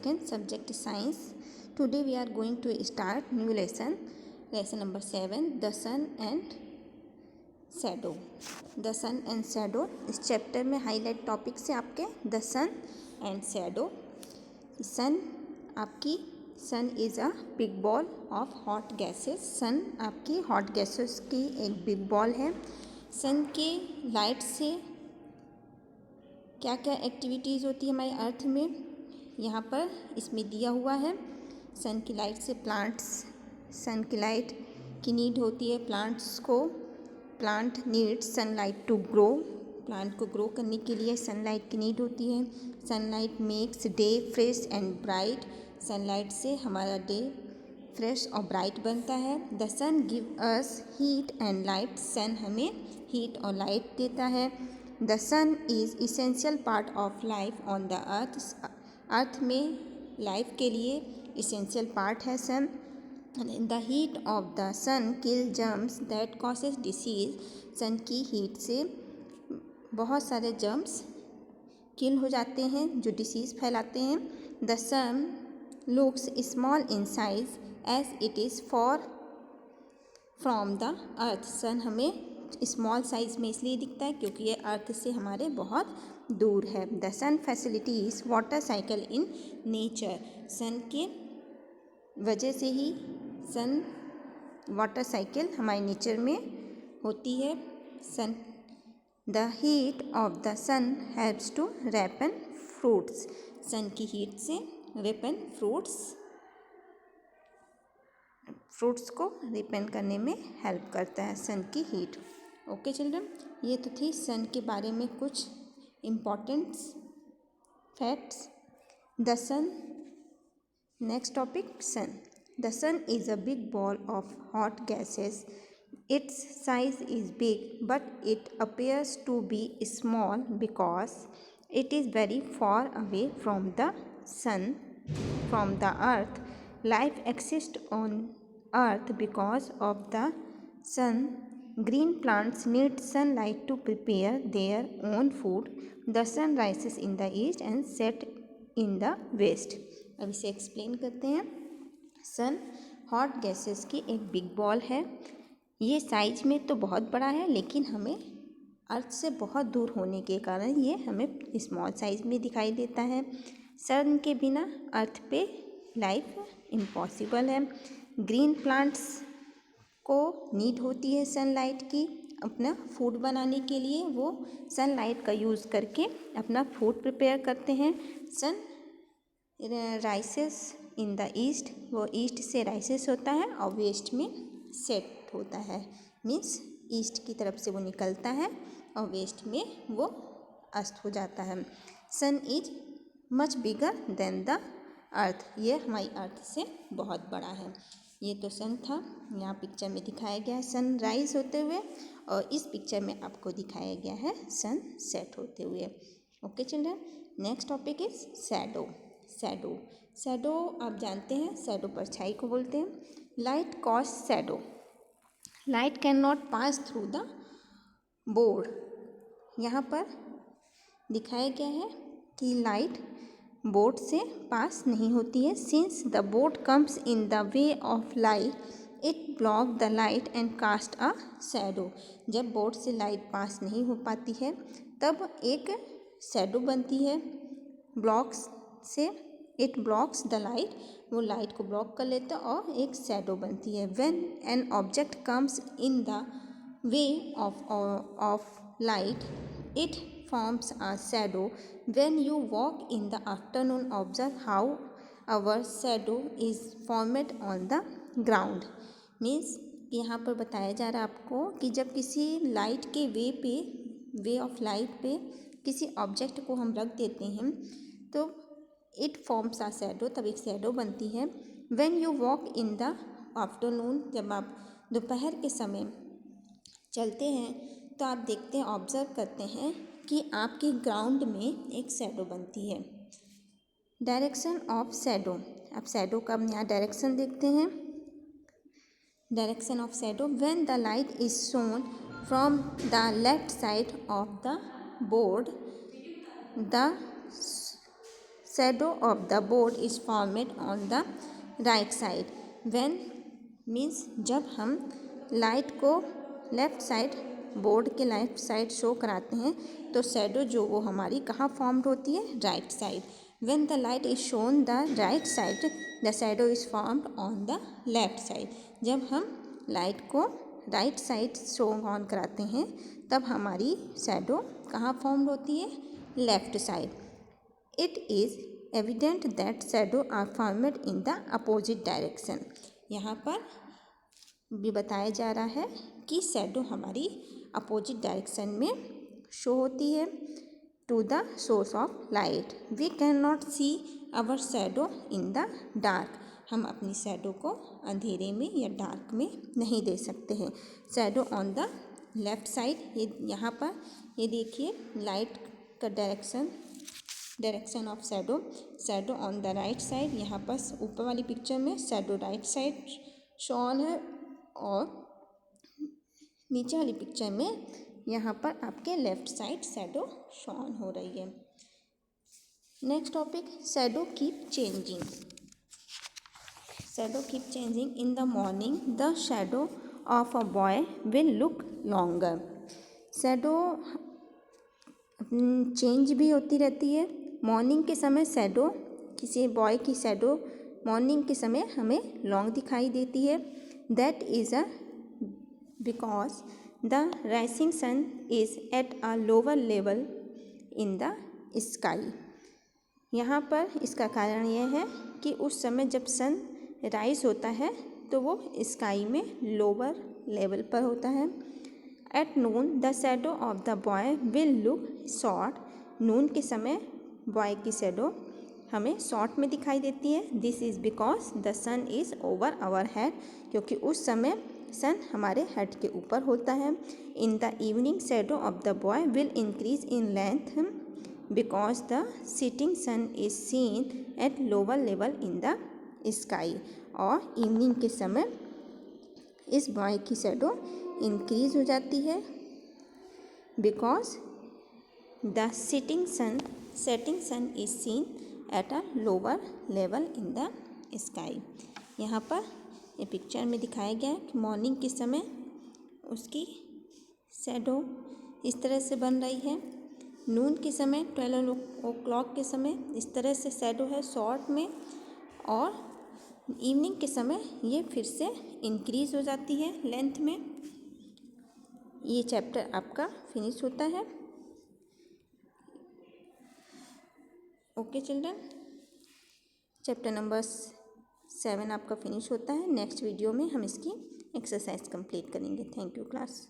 2nd subject science. Today we are going to start new lesson number 7, the sun and shadow. The sun and shadow इस chapter में highlight topics है आपके the sun and shadow. Sun आपकी sun is a big ball of hot gases. Sun आपकी hot gases की एक big ball है. सन के लाइट से क्या क्या एक्टिविटीज़ होती है हमारे अर्थ में, यहाँ पर इसमें दिया हुआ है. सन की लाइट से प्लांट्स, सन की लाइट की नीड होती है प्लांट्स को. Plant needs sunlight to grow. Plant को ग्रो करने के लिए सनलाइट की नीड होती है. Sunlight makes day fresh and bright. Sunlight से हमारा डे फ्रेश और ब्राइट बनता है. The sun give us heat and light. Sun हमें हीट और लाइट देता है. The sun is essential part of life on the earth. Earth में लाइफ के लिए इसेंशियल पार्ट है sun. The heat of the sun kill germs that causes disease. Sun की heat से बहुत सारे जर्म्स किल हो जाते हैं जो डिसीज़ फैलाते हैं. The sun looks small in size as it is far from the earth. Sun हमें स्मॉल साइज़ में इसलिए दिखता है क्योंकि ये अर्थ से हमारे बहुत दूर है. The sun facilities water cycle in nature. Sun के वजह से ही सन वाटर साइकिल हमारे नेचर में होती है. Sun the heat of the sun helps to ripen fruits. Sun की हीट से रिपेन फ्रूट्स को रिपेन करने में हेल्प करता है सन की हीट. ओके चिल्ड्रन, ये तो थी सन के बारे में कुछ important facts. The sun. Next topic sun. The sun is a big ball of hot gases. Its size is big but it appears to be small because it is very far away from the sun, from the earth. Life exists on earth because of the sun. Green plants need sunlight to prepare their own food. The sun rises in the east and sets in the west. अब इसे explain करते हैं. सन hot gases की एक big ball है. ये size में तो बहुत बड़ा है लेकिन हमें अर्थ से बहुत दूर होने के कारण ये हमें स्मॉल साइज में दिखाई देता है. सन के बिना अर्थ पे लाइफ इम्पॉसिबल है. ग्रीन प्लांट्स को नीड होती है सनलाइट की अपना फूड बनाने के लिए. वो सनलाइट का यूज़ करके अपना फूड प्रिपेयर करते हैं. सन राइसेस इन द ईस्ट. वो ईस्ट से राइसेस होता है और वेस्ट में सेट होता है. मीन्स ईस्ट की तरफ से वो निकलता है और वेस्ट में वो अस्त हो जाता है. Sun is much bigger than the earth. ये हमारी अर्थ से बहुत बड़ा है. ये तो सन था, यहाँ पिक्चर में दिखाया गया है सन राइज होते हुए और इस पिक्चर में आपको दिखाया गया है सन सेट होते हुए. Okay children, next topic is shadow. Shadow. Shadow आप जानते हैं, शैडो परछाई को बोलते हैं. Light cause shadow. Light can not pass through the board. यहाँ पर दिखाया गया है कि लाइट बोर्ड से पास नहीं होती है. Since the board comes in the way of light it block the light and cast a shadow. जब बोर्ड से लाइट पास नहीं हो पाती है तब एक शैडो बनती है. ब्लॉक्स से इट ब्लॉक्स द लाइट. वो लाइट को ब्लॉक कर लेता है और एक शैडो बनती है. When an object comes in the way of light it forms a shadow. When you walk in the afternoon, observe how our shadow is formed on the ground. Means यहाँ पर बताया जा रहा है आपको कि जब किसी लाइट के वे ऑफ लाइट पे किसी ऑब्जेक्ट को हम रख देते हैं तो इट फॉर्म्स आ शैडो. तब एक शैडो बनती है. When you walk in the afternoon. जब आप दोपहर के समय चलते हैं तो आप देखते हैं, ऑब्जर्व करते हैं कि आपके ग्राउंड में एक शैडो बनती है. Direction of shadow. अब शैडो का यहाँ डायरेक्शन देखते हैं. Direction of shadow. When the light is shown from the left side of the board the shadow of the board is formed on the right side. When means जब हम light को left side board के left side show कराते हैं तो shadow जो वो हमारी कहाँ फॉर्म्ड होती है, right side. When the light is shown the right side, the shadow is formed on the left side. जब हम लाइट को राइट साइड शो ऑन कराते हैं तब हमारी शेडो कहाँ फॉर्म्ड होती है, left side. It is evident that shadow are formed in the opposite direction. यहाँ पर भी बताया जा रहा है कि शेडो हमारी अपोजिट डायरेक्शन में शो होती है to the source of light. We can not see our shadow in the dark. हम अपनी शेडो को अंधेरे में या डार्क में नहीं देख सकते हैं. Shadow on the left side, ये यहाँ पर ये देखिए लाइट का direction of shadow on the right side. यहाँ पर ऊपर वाली पिक्चर में शेडो राइट साइड शॉन है और नीचे वाली पिक्चर में यहाँ पर आपके लेफ़्ट साइड शेडो शॉन हो रही है. Next topic, shadow keep changing. Shadow keep changing. In the morning, the shadow of a boy will look longer. Shadow change भी होती रहती है. मॉर्निंग के समय शेडो, किसी बॉय की शेडो मॉर्निंग के समय हमें लॉन्ग दिखाई देती है. That is because the rising sun is at a lower level in the sky. यहाँ पर इसका कारण यह है कि उस समय जब सन राइज होता है तो वो स्काई में लोअर लेवल पर होता है. At noon the shadow of the boy will look short. Noon के समय बॉय की शेडो हमें शॉर्ट में दिखाई देती है. This is because the sun is over our head. क्योंकि उस समय सन हमारे हेड के ऊपर होता है. In the evening shadow of the boy will increase in length because the sitting sun is seen at lower level in the sky. और evening के समय इस बॉय की शेडो इंक्रीज हो जाती है because the setting sun is seen at a lower level in the sky. यहाँ पर ये पिक्चर में दिखाया गया है कि मॉर्निंग के समय उसकी शेडो इस तरह से बन रही है. नून के समय 12 o'clock के समय इस तरह से शेडो है शॉर्ट में. और इवनिंग के समय ये फिर से इंक्रीज हो जाती है लेंथ में. ये चैप्टर आपका फिनिश होता है. ओके चिल्ड्रन, चैप्टर नंबर 7 आपका फिनिश होता है. नेक्स्ट वीडियो में हम इसकी एक्सरसाइज कंप्लीट करेंगे. Thank you class.